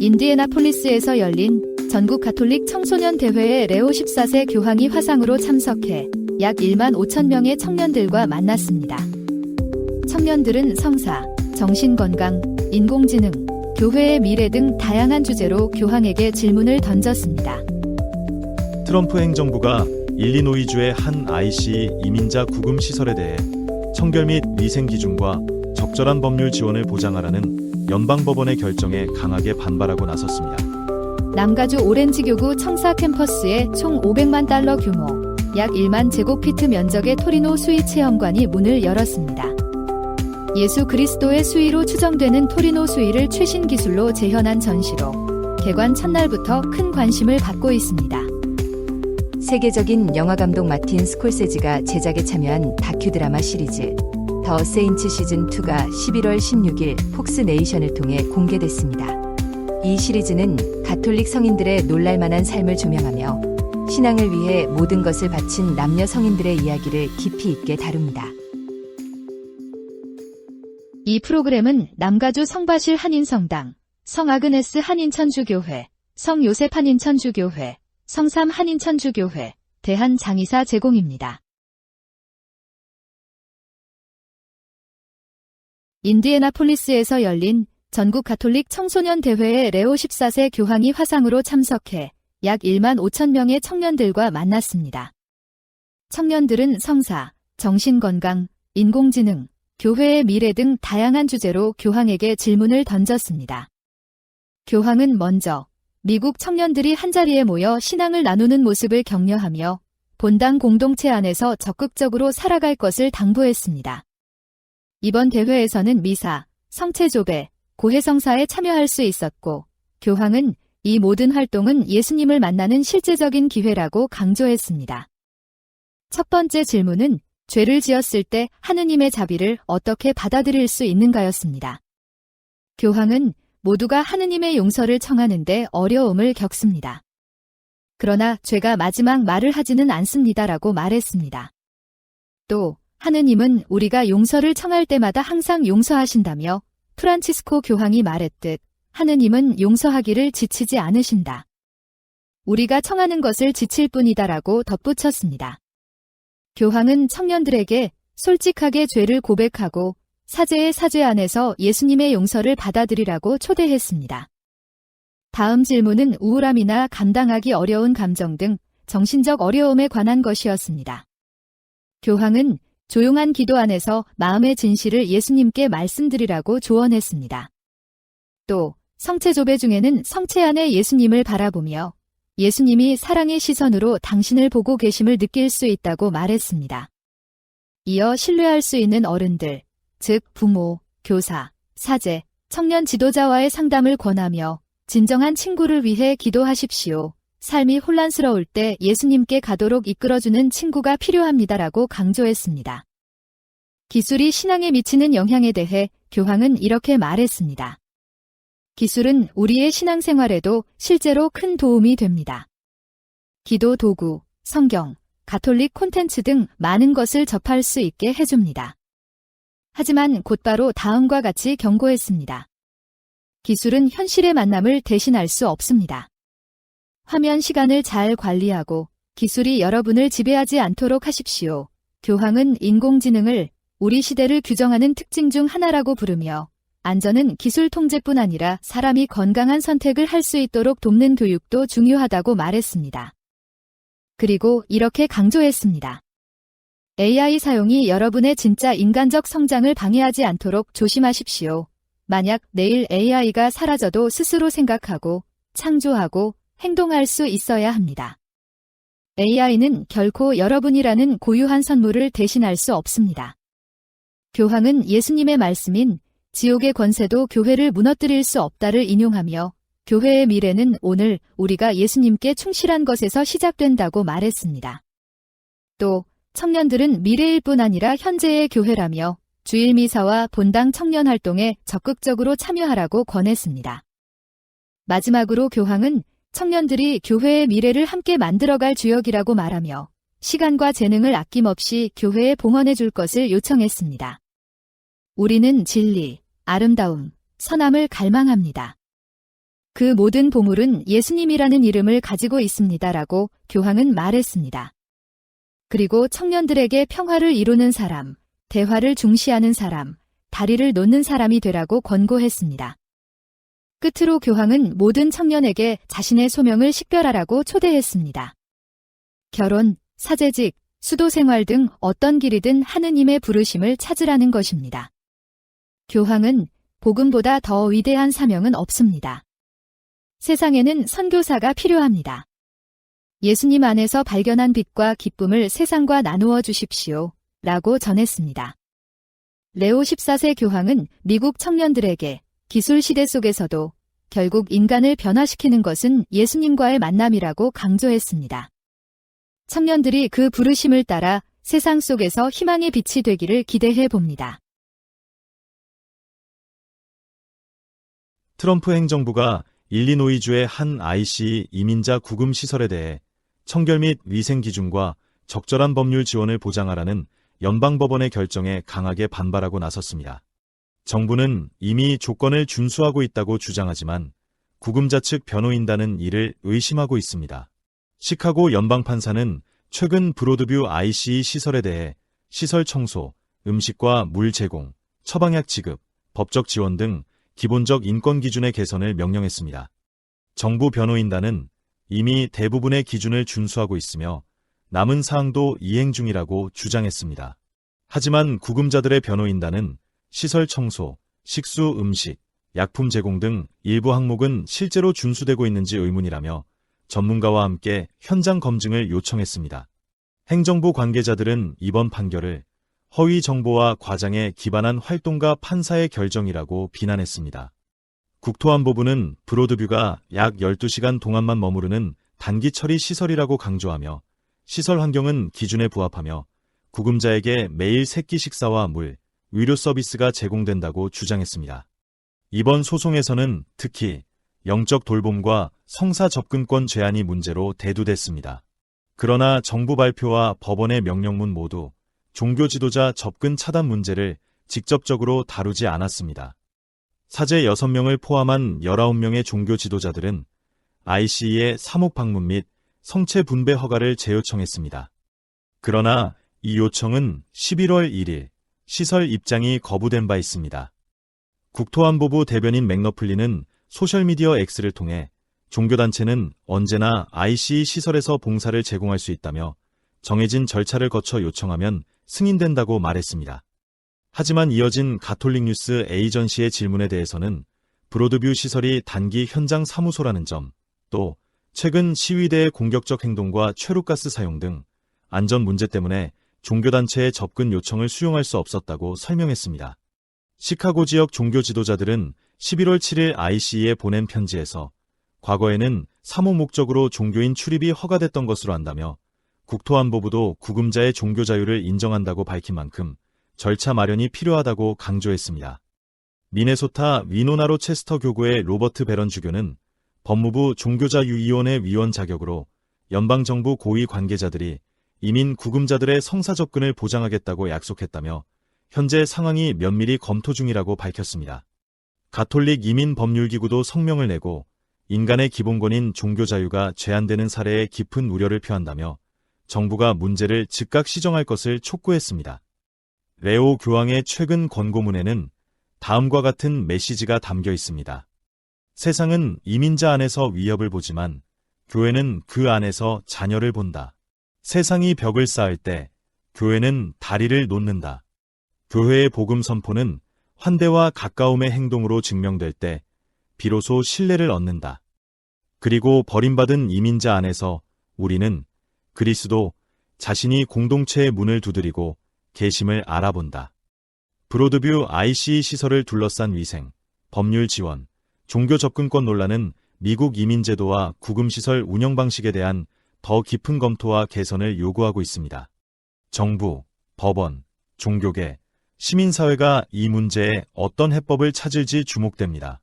인디애나폴리스에서 열린 전국 가톨릭 청소년 대회에 레오 14세 교황이 화상으로 참석해 약 1만 5천 명의 청년들과 만났습니다. 청년들은 성사, 정신건강, 인공지능, 교회의 미래 등 다양한 주제로 교황에게 질문을 던졌습니다. 트럼프 행정부가 일리노이주의 한 IC 이민자 구금 시설에 대해 청결 및 위생 기준과 적절한 법률 지원을 보장하라는 연방법원의 결정에 강하게 반발하고 나섰습니다. 남가주 오렌지교구 청사 캠퍼스에 총 500만 달러 규모, 약 1만 제곱피트 면적의 토리노 수의 체험관이 문을 열었습니다. 예수 그리스도의 수의로 추정되는 토리노 수의를 최신 기술로 재현한 전시로 개관 첫날부터 큰 관심을 받고 있습니다. 세계적인 영화감독 마틴 스콜세지가 제작에 참여한 다큐 드라마 시리즈 더 세인츠 시즌2가 11월 16일 폭스네이션을 통해 공개됐습니다. 이 시리즈는 가톨릭 성인들의 놀랄만한 삶을 조명하며 신앙을 위해 모든 것을 바친 남녀 성인들의 이야기를 깊이 있게 다룹니다. 이 프로그램은 남가주 성바실 한인성당, 성아그네스 한인천주교회, 성요셉 한인천주교회, 성삼 한인천주교회, 대한장의사 제공입니다. 인디애나폴리스에서 열린 전국 가톨릭 청소년 대회에 레오 14세 교황이 화상으로 참석해 약 1만 5천 명의 청년들과 만났습니다. 청년들은 성사, 정신건강, 인공지능, 교회의 미래 등 다양한 주제로 교황에게 질문을 던졌습니다. 교황은 먼저 미국 청년들이 한자리에 모여 신앙을 나누는 모습을 격려하며 본당 공동체 안에서 적극적으로 살아갈 것을 당부했습니다. 이번 대회에서는 미사, 성체조배, 고해성사에 참여할 수 있었고, 교황은 이 모든 활동은 예수님을 만나는 실제적인 기회라고 강조했습니다. 첫 번째 질문은 죄를 지었을 때 하느님의 자비를 어떻게 받아들일 수 있는가였습니다. 교황은 모두가 하느님의 용서를 청하는데 어려움을 겪습니다. 그러나 죄가 마지막 말을 하지는 않습니다라고 말했습니다. 또 하느님은 우리가 용서를 청할 때마다 항상 용서하신다며 프란치스코 교황이 말했듯 하느님은 용서하기를 지치지 않으신다. 우리가 청하는 것을 지칠 뿐이다라고 덧붙였습니다. 교황은 청년들에게 솔직하게 죄를 고백하고 사죄의 사죄 안에서 예수님의 용서를 받아들이라고 초대했습니다. 다음 질문은 우울함이나 감당하기 어려운 감정 등 정신적 어려움에 관한 것이었습니다. 교황은 조용한 기도 안에서 마음의 진실을 예수님께 말씀드리라고 조언했습니다. 또 성체조배 중에는 성체 안에 예수님을 바라보며 예수님이 사랑의 시선으로 당신을 보고 계심을 느낄 수 있다고 말했습니다. 이어 신뢰할 수 있는 어른들, 즉 부모, 교사, 사제, 청년 지도자와의 상담을 권하며 진정한 친구를 위해 기도하십시오. 삶이 혼란스러울 때 예수님께 가도록 이끌어주는 친구가 필요합니다라고 강조했습니다. 기술이 신앙에 미치는 영향에 대해 교황은 이렇게 말했습니다. 기술은 우리의 신앙생활에도 실제로 큰 도움이 됩니다. 기도 도구, 성경, 가톨릭 콘텐츠 등 많은 것을 접할 수 있게 해줍니다. 하지만 곧바로 다음과 같이 경고했습니다. 기술은 현실의 만남을 대신할 수 없습니다. 화면 시간을 잘 관리하고 기술이 여러분을 지배하지 않도록 하십시오. 교황은 인공지능을 우리 시대를 규정하는 특징 중 하나라고 부르며 안전은 기술 통제뿐 아니라 사람이 건강한 선택을 할 수 있도록 돕는 교육도 중요하다고 말했습니다. 그리고 이렇게 강조했습니다. AI 사용이 여러분의 진짜 인간적 성장을 방해하지 않도록 조심하십시오. 만약 내일 AI가 사라져도 스스로 생각하고 창조하고 행동할 수 있어야 합니다. AI는 결코 여러분이라는 고유한 선물을 대신할 수 없습니다. 교황은 예수님의 말씀인 지옥의 권세도 교회를 무너뜨릴 수 없다를 인용하며 교회의 미래는 오늘 우리가 예수님께 충실한 것에서 시작된다고 말했습니다. 또 청년들은 미래일 뿐 아니라 현재의 교회라며 주일 미사와 본당 청년 활동에 적극적으로 참여하라고 권했습니다. 마지막으로 교황은 청년들이 교회의 미래를 함께 만들어갈 주역이라고 말하며 시간과 재능을 아낌없이 교회에 봉헌해 줄 것을 요청했습니다. 우리는 진리, 아름다움, 선함을 갈망합니다. 그 모든 보물은 예수님이라는 이름을 가지고 있습니다라고 교황은 말했습니다. 그리고 청년들에게 평화를 이루는 사람, 대화를 중시하는 사람, 다리를 놓는 사람이 되라고 권고했습니다. 끝으로 교황은 모든 청년에게 자신의 소명을 식별하라고 초대했습니다. 결혼, 사제직, 수도 생활 등 어떤 길이든 하느님의 부르심을 찾으라는 것입니다. 교황은 복음보다 더 위대한 사명은 없습니다. 세상에는 선교사가 필요합니다. 예수님 안에서 발견한 빛과 기쁨을 세상과 나누어 주십시오. 라고 전했습니다. 레오 14세 교황은 미국 청년들에게 기술 시대 속에서도 결국 인간을 변화시키는 것은 예수님과의 만남이라고 강조했습니다. 청년들이 그 부르심을 따라 세상 속에서 희망의 빛이 되기를 기대해 봅니다. 트럼프 행정부가 일리노이주의 한 ICE 이민자 구금 시설에 대해 청결 및 위생 기준과 적절한 법률 지원을 보장하라는 연방법원의 결정에 강하게 반발하고 나섰습니다. 정부는 이미 조건을 준수하고 있다고 주장하지만 구금자 측 변호인단은 이를 의심하고 있습니다. 시카고 연방판사는 최근 브로드뷰 ICE 시설에 대해 시설 청소, 음식과 물 제공, 처방약 지급, 법적 지원 등 기본적 인권 기준의 개선을 명령했습니다. 정부 변호인단은 이미 대부분의 기준을 준수하고 있으며 남은 사항도 이행 중이라고 주장했습니다. 하지만 구금자들의 변호인단은 시설 청소, 식수, 음식, 약품 제공 등 일부 항목은 실제로 준수되고 있는지 의문이라며 전문가와 함께 현장 검증을 요청했습니다. 행정부 관계자들은 이번 판결을 허위 정보와 과장에 기반한 활동가 판사의 결정이라고 비난했습니다. 국토안보부는 브로드뷰가 약 12시간 동안만 머무르는 단기 처리 시설이라고 강조하며 시설 환경은 기준에 부합하며 구금자에게 매일 세끼 식사와 물, 의료 서비스가 제공된다고 주장했습니다. 이번 소송에서는 특히 영적 돌봄과 성사 접근권 제한이 문제로 대두됐습니다. 그러나 정부 발표와 법원의 명령문 모두 종교 지도자 접근 차단 문제를 직접적으로 다루지 않았습니다. 사제 6명을 포함한 19명의 종교 지도자들은 ICE의 사목 방문 및 성체 분배 허가를 재요청했습니다. 그러나 이 요청은 11월 1일 시설 입장이 거부된 바 있습니다. 국토안보부 대변인 맥너플리는 소셜미디어 X를 통해 종교단체는 언제나 ICE 시설에서 봉사를 제공할 수 있다며 정해진 절차를 거쳐 요청하면 승인된다고 말했습니다. 하지만 이어진 가톨릭 뉴스 에이전시의 질문에 대해서는 브로드뷰 시설이 단기 현장 사무소라는 점, 또 최근 시위대의 공격적 행동과 최루가스 사용 등 안전 문제 때문에 종교단체의 접근 요청을 수용할 수 없었다고 설명했습니다. 시카고 지역 종교 지도자들은 11월 7일 ICE에 보낸 편지에서 과거에는 사모 목적으로 종교인 출입이 허가됐던 것으로 안다며 국토안보부도 구금자의 종교 자유를 인정한다고 밝힌 만큼 절차 마련이 필요하다고 강조했습니다. 미네소타 위노나로 체스터 교구의 로버트 베런 주교는 법무부 종교자유위원회 위원 자격으로 연방정부 고위 관계자들이 이민 구금자들의 성사 접근을 보장하겠다고 약속했다며 현재 상황이 면밀히 검토 중이라고 밝혔습니다. 가톨릭 이민법률기구도 성명을 내고 인간의 기본권인 종교 자유가 제한되는 사례에 깊은 우려를 표한다며 정부가 문제를 즉각 시정할 것을 촉구했습니다. 레오 교황의 최근 권고문에는 다음과 같은 메시지가 담겨 있습니다. 세상은 이민자 안에서 위협을 보지만 교회는 그 안에서 자녀를 본다. 세상이 벽을 쌓을 때 교회는 다리를 놓는다. 교회의 복음 선포는 환대와 가까움의 행동으로 증명될 때 비로소 신뢰를 얻는다. 그리고 버림받은 이민자 안에서 우리는 그리스도 자신이 공동체의 문을 두드리고 계심을 알아본다. 브로드뷰 ICE 시설을 둘러싼 위생, 법률 지원, 종교 접근권 논란은 미국 이민제도와 구금시설 운영 방식에 대한 더 깊은 검토와 개선을 요구하고 있습니다. 정부, 법원, 종교계, 시민사회가 이 문제에 어떤 해법을 찾을지 주목됩니다.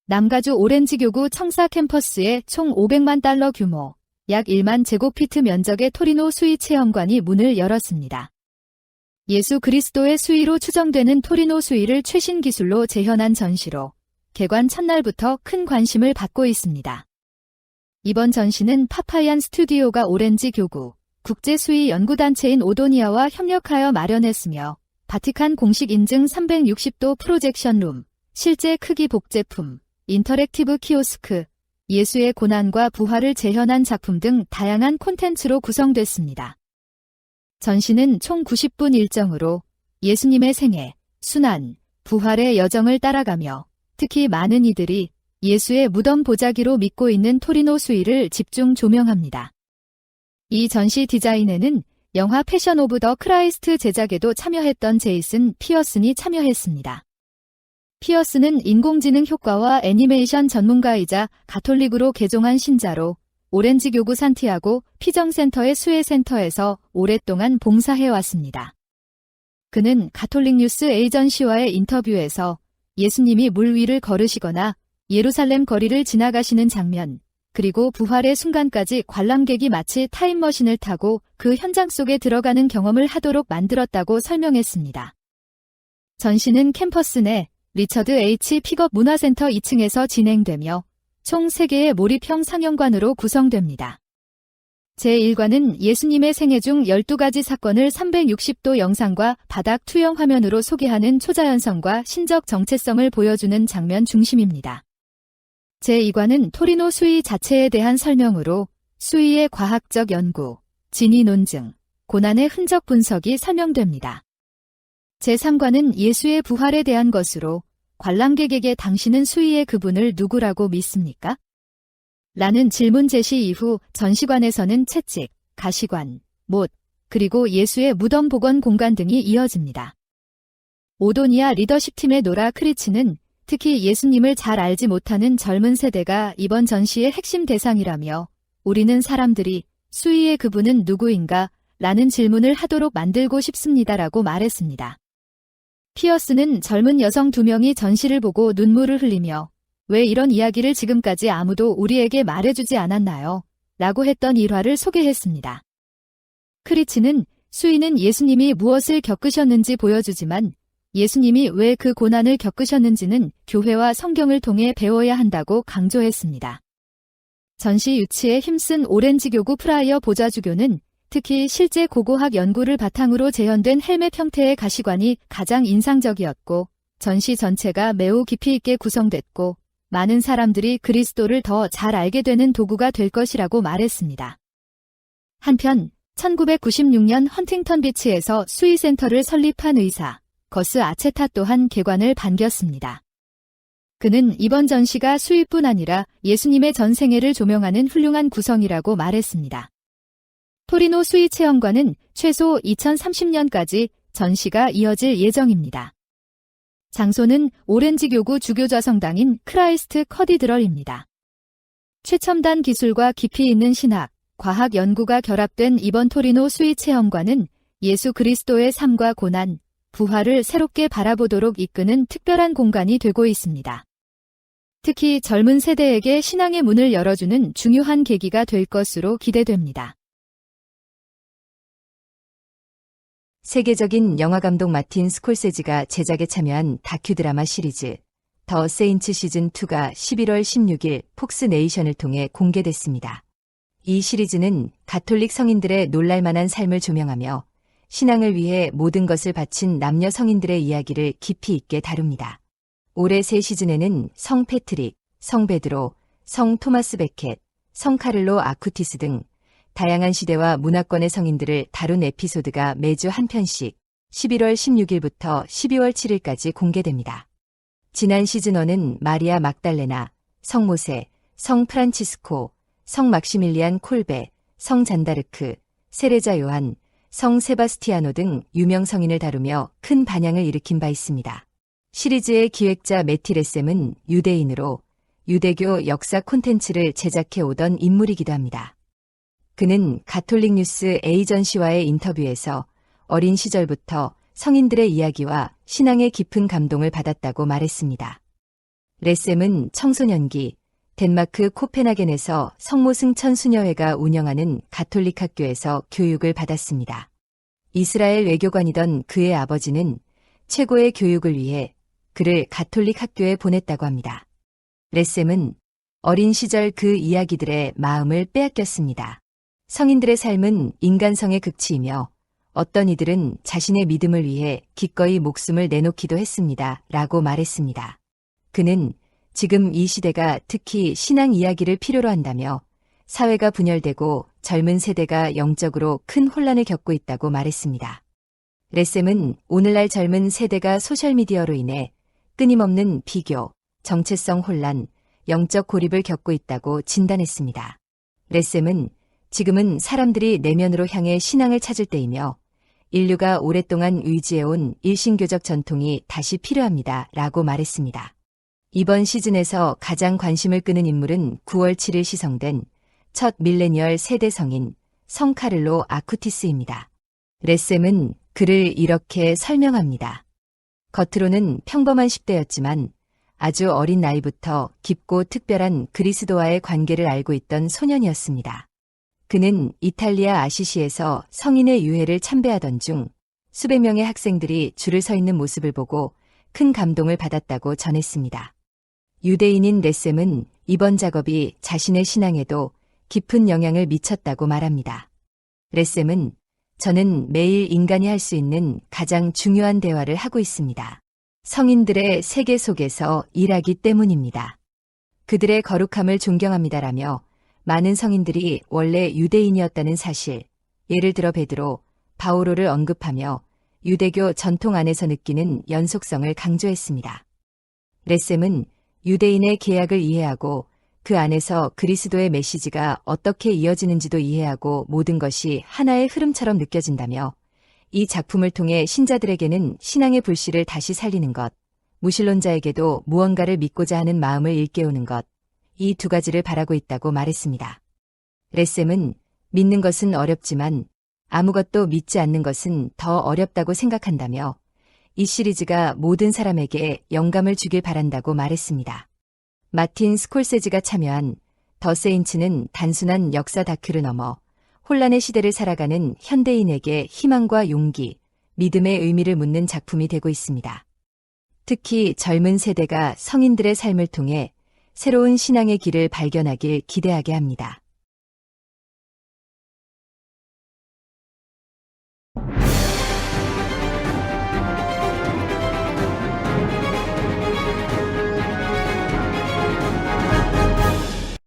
남가주 오렌지교구 청사 캠퍼스에 총 500만 달러 규모, 약 1만 제곱피트 면적의 토리노 수의 체험관이 문을 열었습니다. 예수 그리스도의 수의로 추정되는 토리노 수의를 최신 기술로 재현한 전시로 개관 첫날부터 큰 관심을 받고 있습니다. 이번 전시는 파파이안 스튜디오가 오렌지 교구, 국제 수의 연구단체인 오도니아와 협력하여 마련했으며 바티칸 공식 인증 360도 프로젝션 룸, 실제 크기 복제품, 인터랙티브 키오스크, 예수의 고난과 부활을 재현한 작품 등 다양한 콘텐츠로 구성됐습니다. 전시는 총 90분 일정으로 예수님의 생애, 순환, 부활의 여정을 따라가며 특히 많은 이들이 예수의 무덤 보자기로 믿고 있는 토리노 수의를 집중 조명합니다. 이 전시 디자인에는 영화 패션 오브 더 크라이스트 제작에도 참여했던 제이슨 피어슨이 참여했습니다. 피어슨은 인공지능 효과와 애니메이션 전문가이자 가톨릭으로 개종한 신자로 오렌지 교구 산티아고 피정센터의 수혜센터에서 오랫동안 봉사해왔습니다. 그는 가톨릭 뉴스 에이전시와의 인터뷰에서 예수님이 물 위를 걸으시거나 예루살렘 거리를 지나가시는 장면, 그리고 부활의 순간까지 관람객이 마치 타임머신을 타고 그 현장 속에 들어가는 경험을 하도록 만들었다고 설명했습니다. 전시는 캠퍼스 내 리처드 H. 픽업 문화센터 2층에서 진행되며 총 3개의 몰입형 상영관으로 구성됩니다. 제1관은 예수님의 생애 중 12가지 사건을 360도 영상과 바닥 투영 화면으로 소개하는 초자연성과 신적 정체성을 보여주는 장면 중심입니다. 제2관은 토리노 수의 자체에 대한 설명으로 수의의 과학적 연구, 진위 논증, 고난의 흔적 분석이 설명됩니다. 제3관은 예수의 부활에 대한 것으로 관람객에게 당신은 수의의 그분을 누구라고 믿습니까? 라는 질문 제시 이후 전시관에서는 채찍, 가시관, 못, 그리고 예수의 무덤 복원 공간 등이 이어집니다. 오도니아 리더십팀의 노라 크리치는 특히 예수님을 잘 알지 못하는 젊은 세대가 이번 전시의 핵심 대상이라며 우리는 사람들이 수의의 그분은 누구인가? 라는 질문을 하도록 만들고 싶습니다라고 말했습니다. 피어스는 젊은 여성 2명이 전시를 보고 눈물을 흘리며 왜 이런 이야기를 지금까지 아무도 우리에게 말해주지 않았나요? 라고 했던 일화를 소개했습니다. 크리치는 수의는 예수님이 무엇을 겪으셨는지 보여주지만 예수님이 왜 그 고난을 겪으셨는지는 교회와 성경을 통해 배워야 한다고 강조했습니다. 전시 유치에 힘쓴 오렌지 교구 프라이어 보좌주교는 특히 실제 고고학 연구를 바탕으로 재현된 헬멧 형태의 가시관이 가장 인상적이었고 전시 전체가 매우 깊이 있게 구성됐고 많은 사람들이 그리스도를 더 잘 알게 되는 도구가 될 것이라고 말했습니다. 한편 1996년 헌팅턴 비치에서 수의센터를 설립한 의사 거스 아체타 또한 개관을 반겼습니다. 그는 이번 전시가 수의뿐 아니라 예수님의 전생애를 조명하는 훌륭한 구성이라고 말했습니다. 토리노 수의 체험관은 최소 2030년까지 전시가 이어질 예정입니다. 장소는 오렌지 교구 주교자 성당인 크라이스트 커디드럴입니다. 최첨단 기술과 깊이 있는 신학, 과학 연구가 결합된 이번 토리노 수의 체험관은 예수 그리스도의 삶과 고난, 부활을 새롭게 바라보도록 이끄는 특별한 공간이 되고 있습니다. 특히 젊은 세대에게 신앙의 문을 열어주는 중요한 계기가 될 것으로 기대됩니다. 세계적인 영화감독 마틴 스콜세지가 제작에 참여한 다큐 드라마 시리즈 더 세인츠 시즌2가 11월 16일 폭스 네이션을 통해 공개됐습니다. 이 시리즈는 가톨릭 성인들의 놀랄만한 삶을 조명하며 신앙을 위해 모든 것을 바친 남녀 성인들의 이야기를 깊이 있게 다룹니다. 올해 새 시즌에는 성 패트릭, 성 베드로, 성 토마스 베켓, 성 카를로 아쿠티스 등 다양한 시대와 문화권의 성인들을 다룬 에피소드가 매주 한 편씩 11월 16일부터 12월 7일까지 공개됩니다. 지난 시즌1은 마리아 막달레나, 성 모세, 성 프란치스코, 성 막시밀리안 콜베, 성 잔다르크, 세레자 요한, 성 세바스티아노 등 유명 성인을 다루며 큰 반향을 일으킨 바 있습니다. 시리즈의 기획자 매티 레셈은 유대인으로 유대교 역사 콘텐츠를 제작해 오던 인물이기도 합니다. 그는 가톨릭 뉴스 에이전시와의 인터뷰에서 어린 시절부터 성인들의 이야기와 신앙의 깊은 감동을 받았다고 말했습니다. 레셈은 청소년기 덴마크 코펜하겐에서 성모 승천 수녀회가 운영하는 가톨릭 학교에서 교육을 받았습니다. 이스라엘 외교관이던 그의 아버지는 최고의 교육을 위해 그를 가톨릭 학교에 보냈다고 합니다. 레셈은 어린 시절 그 이야기들의 마음을 빼앗겼습니다. 성인들의 삶은 인간성의 극치이며 어떤 이들은 자신의 믿음을 위해 기꺼이 목숨을 내놓기도 했습니다. 라고 말했습니다. 그는 지금 이 시대가 특히 신앙 이야기를 필요로 한다며 사회가 분열되고 젊은 세대가 영적으로 큰 혼란을 겪고 있다고 말했습니다. 레셈은 오늘날 젊은 세대가 소셜미디어로 인해 끊임없는 비교, 정체성 혼란, 영적 고립을 겪고 있다고 진단했습니다. 레셈은 지금은 사람들이 내면으로 향해 신앙을 찾을 때이며 인류가 오랫동안 의지해온 일신교적 전통이 다시 필요합니다. 라고 말했습니다. 이번 시즌에서 가장 관심을 끄는 인물은 9월 7일 시성된 첫 밀레니얼 세대 성인 성카를로 아쿠티스입니다. 레셈은 그를 이렇게 설명합니다. 겉으로는 평범한 10대였지만 아주 어린 나이부터 깊고 특별한 그리스도와의 관계를 알고 있던 소년이었습니다. 그는 이탈리아 아시시에서 성인의 유해를 참배하던 중 수백 명의 학생들이 줄을 서 있는 모습을 보고 큰 감동을 받았다고 전했습니다. 유대인인 레셈은 이번 작업이 자신의 신앙에도 깊은 영향을 미쳤다고 말합니다. 레셈은 저는 매일 인간이 할 수 있는 가장 중요한 대화를 하고 있습니다. 성인들의 세계 속에서 일하기 때문입니다. 그들의 거룩함을 존경합니다라며 많은 성인들이 원래 유대인이었다는 사실, 예를 들어 베드로, 바오로를 언급하며 유대교 전통 안에서 느끼는 연속성을 강조했습니다. 레셈은 유대인의 계약을 이해하고 그 안에서 그리스도의 메시지가 어떻게 이어지는지도 이해하고 모든 것이 하나의 흐름처럼 느껴진다며 이 작품을 통해 신자들에게는 신앙의 불씨를 다시 살리는 것, 무신론자에게도 무언가를 믿고자 하는 마음을 일깨우는 것, 이 두 가지를 바라고 있다고 말했습니다. 레셈은 믿는 것은 어렵지만 아무것도 믿지 않는 것은 더 어렵다고 생각한다며 이 시리즈가 모든 사람에게 영감을 주길 바란다고 말했습니다. 마틴 스콜세지가 참여한 더 세인츠는 단순한 역사 다큐를 넘어 혼란의 시대를 살아가는 현대인에게 희망과 용기, 믿음의 의미를 묻는 작품이 되고 있습니다. 특히 젊은 세대가 성인들의 삶을 통해 새로운 신앙의 길을 발견하길 기대하게 합니다.